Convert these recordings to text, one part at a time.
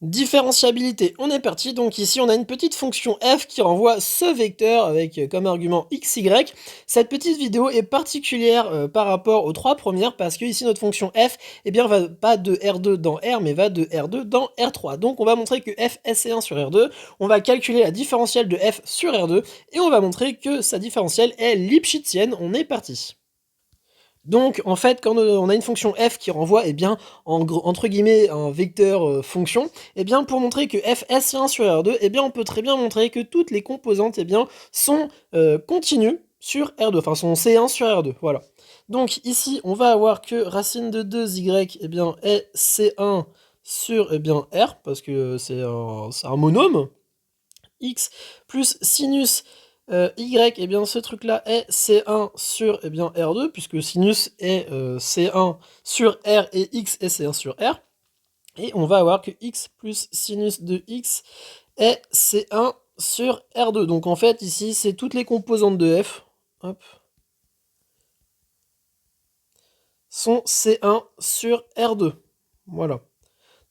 Différenciabilité, on est parti. Donc ici, on a une petite fonction f qui renvoie ce vecteur avec comme argument x, y. Cette petite vidéo est particulière par rapport aux trois premières parce que ici, notre fonction f, eh bien, va pas de R2 dans R, mais va de R2 dans R3. Donc on va montrer que f est 1 sur R2, on va calculer la différentielle de f sur R2, et on va montrer que sa différentielle est lipschitzienne. On est parti. Donc en fait, quand on a une fonction f qui renvoie entre guillemets un vecteur fonction, pour montrer que f est C1 sur R2, on peut très bien montrer que toutes les composantes sont continues sur R2, enfin sont C1 sur R2, voilà. Donc ici, on va avoir que racine de 2y est C1 sur R, parce que c'est un monôme, x plus sinus y, ce truc-là est C1 sur R2, puisque sinus est C1 sur R et x est C1 sur R. Et on va avoir que x plus sinus de x est C1 sur R2. Donc en fait, ici, c'est toutes les composantes de f, hop, sont C1 sur R2. Voilà.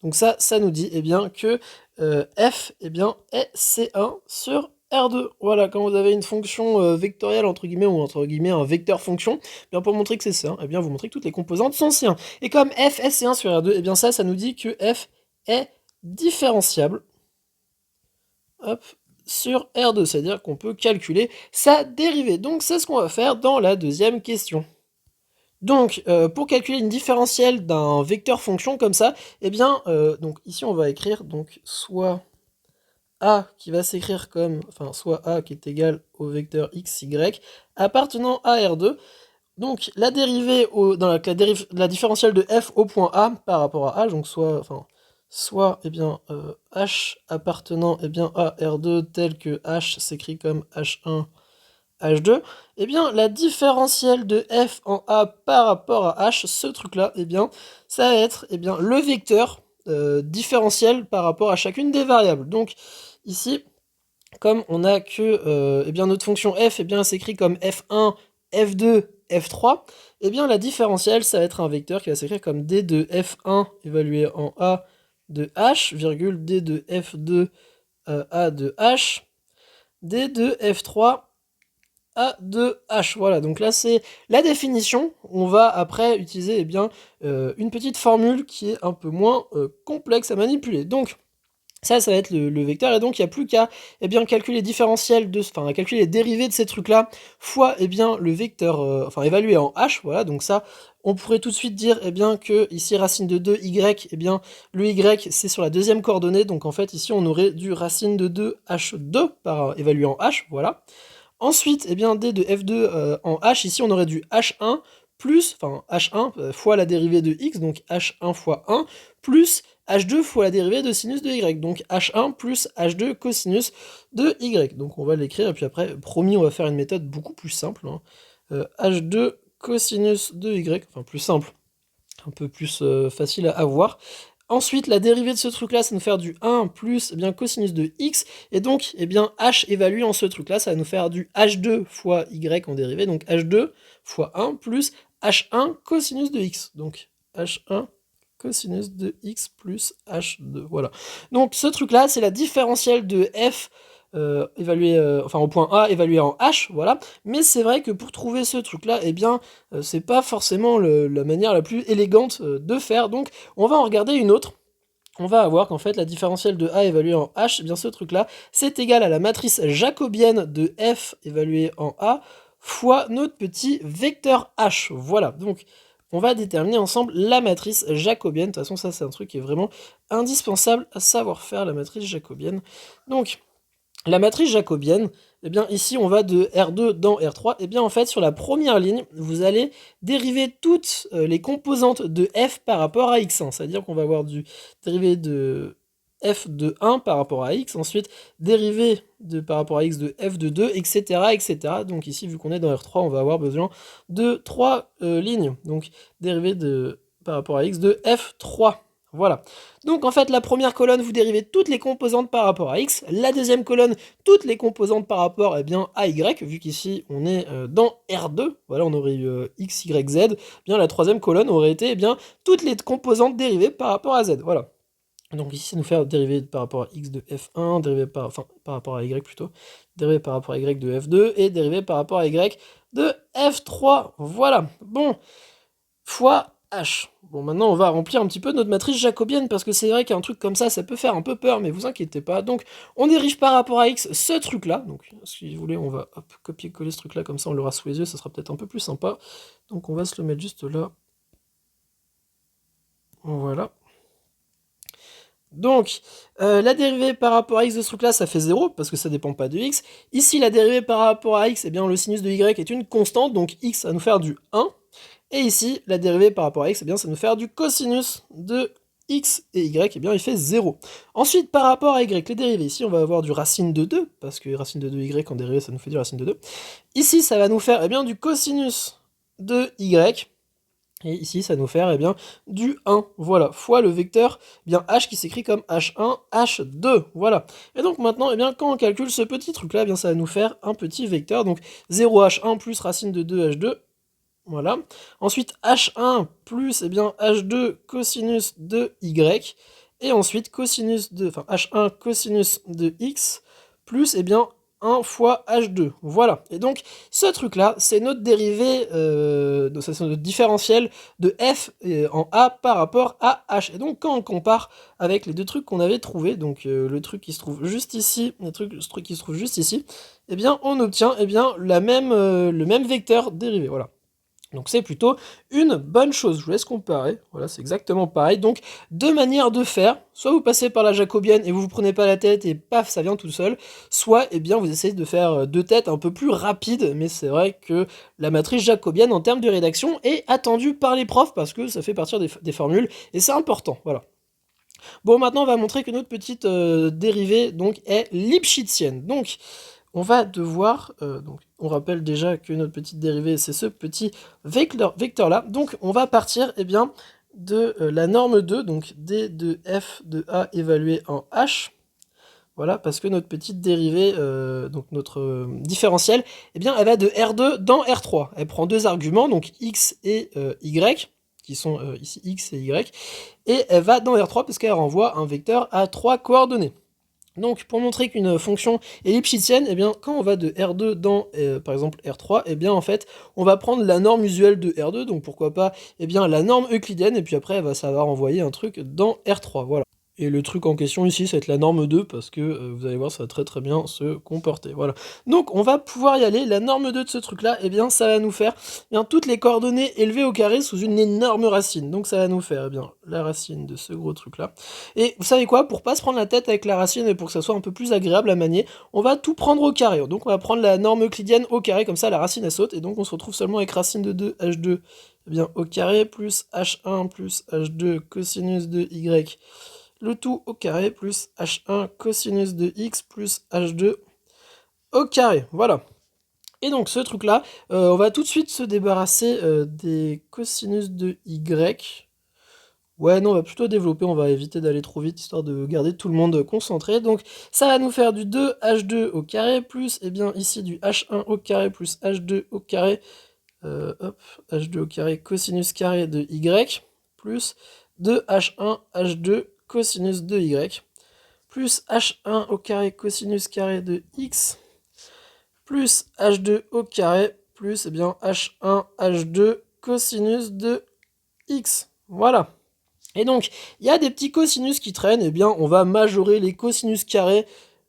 Donc ça nous dit que f est C1 sur R2. Voilà, quand vous avez une fonction vectorielle entre guillemets, ou entre guillemets un vecteur fonction, pour montrer que c'est C1, vous montrez que toutes les composantes sont C1. Et comme f est C1 sur R2, ça nous dit que f est différenciable, hop, sur R2, c'est-à-dire qu'on peut calculer sa dérivée. Donc c'est ce qu'on va faire dans la deuxième question. Donc, pour calculer une différentielle d'un vecteur fonction comme ça, donc ici on va écrire donc soit a qui va s'écrire comme, enfin soit a qui est égal au vecteur x, y, appartenant à R2. Donc la dérivée, la différentielle de f au point A par rapport à H, donc soit h appartenant à R2 tel que h s'écrit comme h1, H2, la différentielle de f en A par rapport à H, ce truc-là, ça va être le vecteur différentiel par rapport à chacune des variables. Donc ici, comme on a que notre fonction f s'écrit comme f1, f2, f3, la différentielle, ça va être un vecteur qui va s'écrire comme d de f1 évalué en A de h, virgule d de f2 A de h, d de f3 a de h. Voilà, donc là c'est la définition. On va après utiliser une petite formule qui est un peu moins complexe à manipuler. Donc ça va être le vecteur, et donc il n'y a plus qu'à calculer les différentiels, calculer les dérivés de ces trucs-là, fois le vecteur, évalué en h, voilà, donc ça, on pourrait tout de suite dire que ici racine de 2 y, le y c'est sur la deuxième coordonnée, donc en fait ici on aurait du racine de 2 h2 par évalué en h, voilà. Ensuite, d de f2 en h, ici on aurait du h1 plus, h1 fois la dérivée de x, donc h1 fois 1, plus h2 fois la dérivée de sinus de y, donc h1 plus h2 cosinus de y. Donc on va l'écrire, et puis après, promis, on va faire une méthode beaucoup plus simple, h2 cosinus de y, enfin plus simple, un peu plus facile à avoir. Ensuite, la dérivée de ce truc-là, ça va nous faire du 1 plus cosinus de x, et donc h évalué en ce truc-là, ça va nous faire du h2 fois y en dérivée, donc h2 fois 1 plus h1 cosinus de x, donc h1 cosinus de x plus h2, voilà. Donc ce truc-là, c'est la différentielle de f évalué, au point A évalué en h, voilà. Mais c'est vrai que pour trouver ce truc-là, c'est pas forcément la manière la plus élégante de faire, donc on va en regarder une autre. On va avoir qu'en fait la différentielle de A évaluée en H, ce truc-là, c'est égal à la matrice jacobienne de F évaluée en A fois notre petit vecteur H. Voilà, donc on va déterminer ensemble la matrice jacobienne. De toute façon, ça c'est un truc qui est vraiment indispensable à savoir faire, la matrice jacobienne. Donc, la matrice jacobienne, ici on va de R2 dans R3, en fait sur la première ligne, vous allez dériver toutes les composantes de f par rapport à x1, c'est-à-dire qu'on va avoir du dérivé de f de 1 par rapport à x, ensuite dérivé par rapport à x de f de 2, etc. etc. Donc ici, vu qu'on est dans R3, on va avoir besoin de 3 lignes, donc dérivé par rapport à x de f3. Voilà. Donc en fait, la première colonne, vous dérivez toutes les composantes par rapport à x. La deuxième colonne, toutes les composantes par rapport à y, vu qu'ici on est dans R2. Voilà, on aurait eu x, y, z. La troisième colonne aurait été toutes les composantes dérivées par rapport à z. Voilà. Donc ici, ça nous fait dérivé par rapport à x de f1, dérivé par rapport à y plutôt, dérivé par rapport à y de f2, et dérivé par rapport à y de f3. Voilà, bon, fois h. Bon, maintenant, on va remplir un petit peu notre matrice jacobienne, parce que c'est vrai qu'un truc comme ça peut faire un peu peur, mais vous inquiétez pas. Donc, on dirige par rapport à x ce truc-là. Donc, si vous voulez, on va copier-coller ce truc-là, comme ça, on l'aura sous les yeux, ça sera peut-être un peu plus sympa. Donc, on va se le mettre juste là. Voilà. Donc, la dérivée par rapport à x de ce truc-là, ça fait 0, parce que ça dépend pas de x. Ici, la dérivée par rapport à x, eh bien, le sinus de y est une constante, donc x, ça va nous faire du 1. Et ici, la dérivée par rapport à x, eh bien, ça va nous faire du cosinus de x, et y, eh bien, il fait 0. Ensuite, par rapport à y, les dérivées, ici, on va avoir du racine de 2, parce que racine de 2y en dérivée, ça nous fait du racine de 2. Ici, ça va nous faire, eh bien, du cosinus de y, et ici, ça va nous faire eh bien, du 1, voilà, fois le vecteur eh bien, h qui s'écrit comme h1, h2, voilà. Et donc maintenant, eh bien, quand on calcule ce petit truc-là, eh bien, ça va nous faire un petit vecteur, donc 0h1 plus racine de 2h2, voilà. Ensuite, h1 plus eh bien, h2 cosinus de y, et ensuite h1 cosinus de x, plus eh bien, 1 fois h2, voilà. Et donc, ce truc-là, c'est notre dérivée, c'est notre différentiel de f en a par rapport à h. Et donc, quand on compare avec les deux trucs qu'on avait trouvés, donc le truc qui se trouve juste ici, ce truc qui se trouve juste ici, eh bien, on obtient eh bien, le même vecteur dérivé, voilà. Donc c'est plutôt une bonne chose. Je vous laisse comparer. Voilà, c'est exactement pareil. Donc deux manières de faire. Soit vous passez par la jacobienne et vous vous prenez pas la tête et paf, ça vient tout seul. Soit, eh bien, vous essayez de faire deux têtes un peu plus rapides. Mais c'est vrai que la matrice jacobienne en termes de rédaction est attendue par les profs parce que ça fait partir des formules et c'est important. Voilà. Bon, maintenant on va montrer que notre petite dérivée donc est lipschitzienne. Donc on va devoir, donc on rappelle déjà que notre petite dérivée c'est ce petit vecteur là, donc on va partir eh bien, de la norme 2, donc d de f de a évalué en h, voilà, parce que notre petite dérivée, donc notre différentielle, eh bien elle va de R2 dans R3, elle prend deux arguments, donc x et y, qui sont ici x et y, et elle va dans R3 parce qu'elle renvoie un vecteur à 3 coordonnées. Donc, pour montrer qu'une fonction est lipschitzienne, eh bien, quand on va de R2 dans, par exemple, R3, eh bien, en fait, on va prendre la norme usuelle de R2, donc pourquoi pas, eh bien, la norme euclidienne, et puis après, ça va renvoyer un truc dans R3, voilà. Et le truc en question ici, ça va être la norme 2, parce que, vous allez voir, ça va très très bien se comporter, voilà. Donc, on va pouvoir y aller, la norme 2 de ce truc-là, eh bien, ça va nous faire, eh bien, toutes les coordonnées élevées au carré sous une énorme racine. Donc, ça va nous faire, eh bien, la racine de ce gros truc-là. Et vous savez quoi, pour pas se prendre la tête avec la racine et pour que ça soit un peu plus agréable à manier, on va tout prendre au carré. Donc, on va prendre la norme euclidienne au carré, comme ça, la racine, elle saute, et donc, on se retrouve seulement avec racine de 2, h2, eh bien, au carré, plus h1 plus h2 cosinus de y, le tout au carré, plus h1 cosinus de x plus h2 au carré, voilà. Et donc ce truc là, on va tout de suite se débarrasser des cosinus de y. Ouais, non, on va plutôt développer, on va éviter d'aller trop vite, histoire de garder tout le monde concentré. Donc ça va nous faire du 2h2 au carré, plus, eh bien ici du h1 au carré, plus h2 au carré, hop, h2 au carré, cosinus carré de y, plus 2h1, h2, cosinus de y, plus h1 au carré, cosinus carré de x, plus h2 au carré, plus eh bien h1, h2, cosinus de x. Voilà. Et donc, il y a des petits cosinus qui traînent, et bien on va majorer les cosinus carrés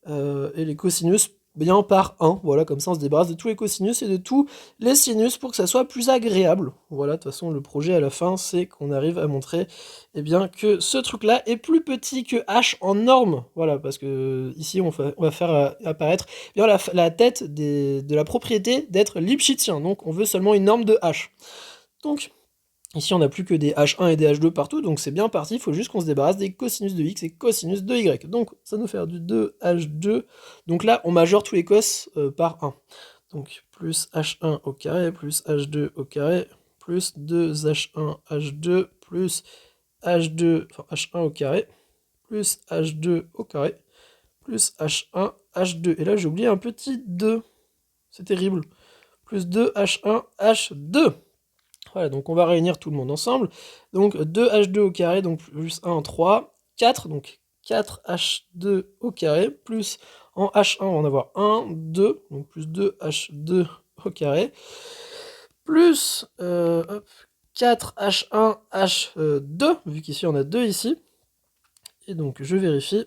et les cosinus bien par 1. Voilà, comme ça on se débarrasse de tous les cosinus et de tous les sinus pour que ça soit plus agréable. Voilà, de toute façon le projet à la fin c'est qu'on arrive à montrer eh bien, que ce truc-là est plus petit que h en norme. Voilà, parce que ici on va faire apparaître eh bien, la tête de la propriété d'être lipschitzien. Donc on veut seulement une norme de h. Donc ici, on n'a plus que des h1 et des h2 partout, donc c'est bien parti, il faut juste qu'on se débarrasse des cosinus de x et cosinus de y. Donc, ça nous fait du 2h2. Donc là, on majore tous les cos par 1. Donc, plus h1 au carré, plus h2 au carré, plus 2h1, h2, plus h2, enfin h1 au carré, plus h2 au carré, plus h1, h2. Et là, j'ai oublié un petit 2. C'est terrible. Plus 2h1, h2. Voilà, donc on va réunir tout le monde ensemble. Donc 2h2 au carré, donc plus 1 en 3, 4, donc 4H2 au carré, plus en H1, on va en avoir 1, 2, donc plus 2H2 au carré, plus 4H1H2, vu qu'ici on a 2 ici, et donc je vérifie.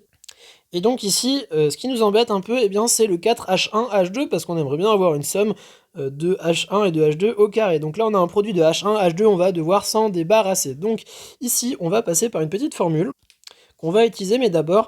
Et donc ici, ce qui nous embête un peu, eh bien, c'est le 4H1H2, parce qu'on aimerait bien avoir une somme de H1 et de H2 au carré. Donc là, on a un produit de H1, H2, on va devoir s'en débarrasser. Donc ici, on va passer par une petite formule qu'on va utiliser, mais d'abord,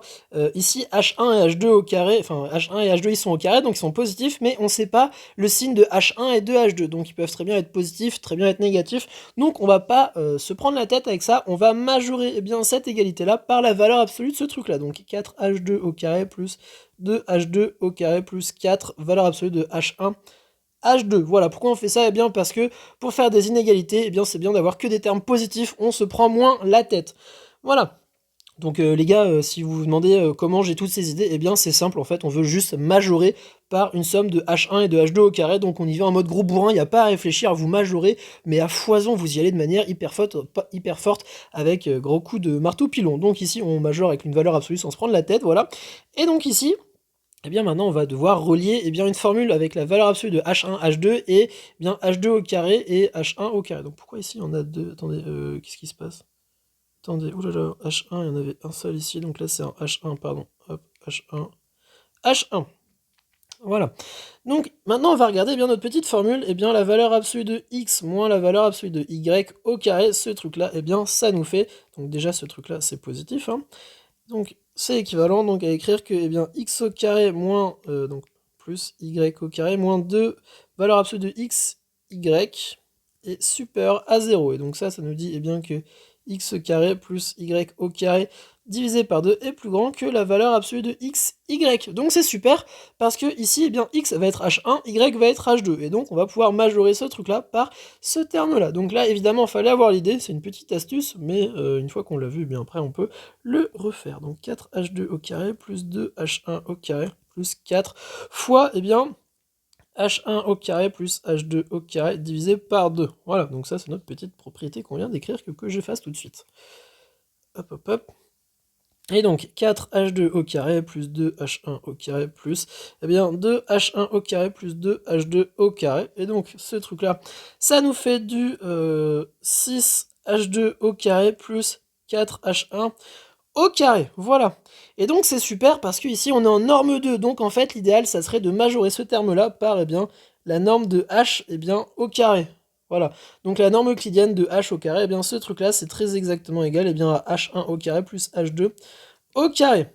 ici, H1 et H2 au carré, enfin, H1 et H2, ils sont au carré, donc ils sont positifs, mais on ne sait pas le signe de H1 et de H2, donc ils peuvent très bien être positifs, très bien être négatifs, donc on va pas se prendre la tête avec ça, on va majorer eh bien, cette égalité-là par la valeur absolue de ce truc-là, donc 4H2 au carré plus 2H2 au carré plus 4, valeur absolue de H1, H2, voilà, pourquoi on fait ça? Eh bien parce que pour faire des inégalités, eh bien c'est bien d'avoir que des termes positifs, on se prend moins la tête. Voilà. Donc les gars, si vous vous demandez comment j'ai toutes ces idées, eh bien c'est simple en fait, on veut juste majorer par une somme de H1 et de H2 au carré, donc on y va en mode gros bourrin, il n'y a pas à réfléchir, vous majorez, mais à foison, vous y allez de manière hyper forte avec gros coup de marteau pilon. Donc ici on majore avec une valeur absolue sans se prendre la tête, voilà. Et donc ici, eh bien maintenant on va devoir relier eh bien, une formule avec la valeur absolue de H1, H2 et eh bien H2 au carré et H1 au carré. Donc pourquoi ici on a deux... Attendez, qu'est-ce qui se passe? Attendez, oulala, H1, il y en avait un seul ici, donc là c'est un H1, pardon. Hop, H1. H1. Voilà. Donc maintenant on va regarder eh bien notre petite formule, et bien la valeur absolue de x moins la valeur absolue de y au carré, ce truc-là, et bien ça nous fait, donc déjà ce truc-là c'est positif, hein. Donc c'est équivalent donc à écrire que eh bien x au carré moins, donc plus y au carré moins 2 valeur absolue de x, y est supérieur à 0. Et donc ça nous dit eh bien que x au carré plus y au carré divisé par 2 est plus grand que la valeur absolue de x, y. Donc c'est super, parce que ici, eh bien, x va être h1, y va être h2. Et donc on va pouvoir majorer ce truc-là par ce terme-là. Donc là, évidemment, il fallait avoir l'idée, c'est une petite astuce, mais une fois qu'on l'a vu, eh bien après on peut le refaire. Donc 4h2 au carré plus 2h1 au carré plus 4 fois, eh bien, h1 au carré plus h2 au carré divisé par 2. Voilà, donc ça c'est notre petite propriété qu'on vient d'écrire que j'efface tout de suite. Hop hop hop. Et donc 4h2 au carré plus 2h1 au carré plus, eh bien 2h1 au carré plus 2h2 au carré. Et donc ce truc là, ça nous fait du 6h2 au carré plus 4h1 au carré, voilà. Et donc c'est super parce que ici on est en norme 2, donc en fait l'idéal ça serait de majorer ce terme-là par eh bien, la norme de h eh bien, au carré. Voilà, donc la norme euclidienne de h au carré, eh bien ce truc-là c'est très exactement égal eh bien, à h1 au carré plus h2 au carré.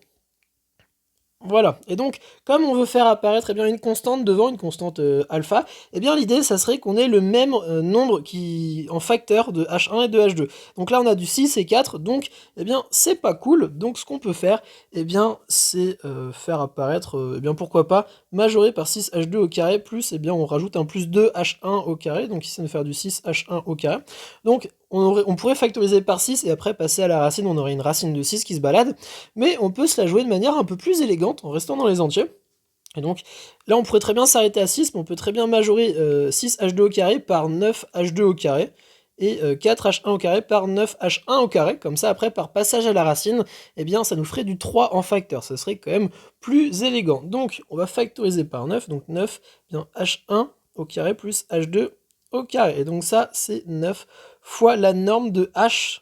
Voilà, et donc, comme on veut faire apparaître eh bien, une constante devant, une constante alpha, eh bien l'idée, ça serait qu'on ait le même nombre en facteur de H1 et de H2. Donc là, on a du 6 et 4, donc, eh bien, c'est pas cool. Donc, ce qu'on peut faire, eh bien, c'est faire apparaître, eh bien, pourquoi pas, majoré par 6H2 au carré, plus, eh bien, on rajoute un plus 2H1 au carré, donc ici, ça nous fait du 6H1 au carré. Donc, on pourrait factoriser par 6 et après passer à la racine, on aurait une racine de 6 qui se balade, mais on peut se la jouer de manière un peu plus élégante en restant dans les entiers. Et donc là on pourrait très bien s'arrêter à 6, mais on peut très bien majorer 6h2 au carré par 9h2 au carré, et 4h1 au carré par 9h1 au carré, comme ça après par passage à la racine, eh bien ça nous ferait du 3 en facteur, ça serait quand même plus élégant. Donc on va factoriser par 9, donc 9, eh bien h1 au carré plus h2 au carré, et donc ça c'est 9 fois la norme de h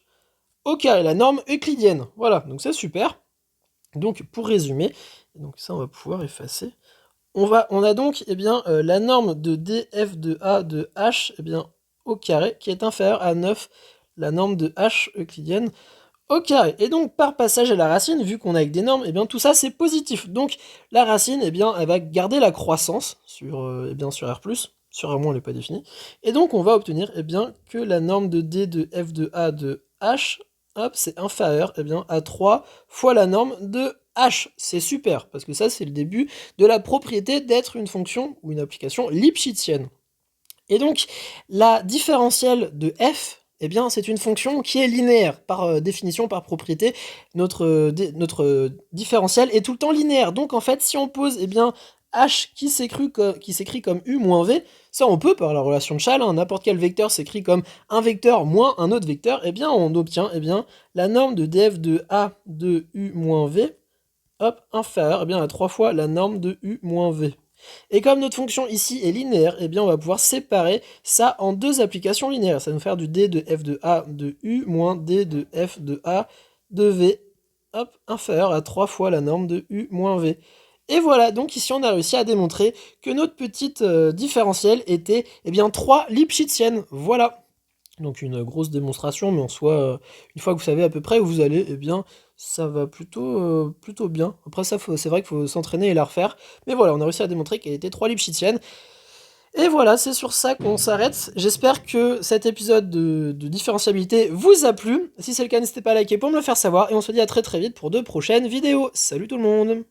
au carré, la norme euclidienne. Voilà, donc c'est super. Donc pour résumer, donc ça on va pouvoir effacer. On a donc eh bien, la norme de df de a de h eh bien, au carré qui est inférieure à 9, la norme de h euclidienne au carré. Et donc par passage à la racine, vu qu'on a avec des normes, eh bien, tout ça c'est positif. Donc la racine, eh bien, elle va garder la croissance sur, eh bien, sur R+, sur R- elle n'est pas définie. Et donc on va obtenir eh bien, que la norme de d de f de a de h, hop, c'est inférieur eh bien, à 3 fois la norme de h. C'est super, parce que ça c'est le début de la propriété d'être une fonction ou une application lipschitzienne. Et donc la différentielle de f, eh bien, c'est une fonction qui est linéaire, par définition, par propriété. Notre différentiel est tout le temps linéaire. Donc, en fait, si on pose eh bien, h qui s'écrit comme u moins v, ça on peut par la relation de Chasles, hein, n'importe quel vecteur s'écrit comme un vecteur moins un autre vecteur, et bien on obtient la norme de df de a de u moins v, hop, inférieure à 3 fois la norme de u moins v. Et comme notre fonction ici est linéaire, on va pouvoir séparer ça en deux applications linéaires. Ça va nous faire du d de f de a de u moins d de f de a de v, hop, inférieur à 3 fois la norme de u moins v. Et voilà, donc ici on a réussi à démontrer que notre petite différentielle était 3 Lipschitziennes. Voilà. Donc une grosse démonstration, mais en soi, une fois que vous savez à peu près où vous allez, ça va plutôt bien. Après ça, c'est vrai qu'il faut s'entraîner et la refaire. Mais voilà, on a réussi à démontrer qu'elle était 3 Lipschitziennes. Et voilà, c'est sur ça qu'on s'arrête. J'espère que cet épisode de différentiabilité vous a plu. Si c'est le cas, n'hésitez pas à liker pour me le faire savoir. Et on se dit à très très vite pour de prochaines vidéos. Salut tout le monde!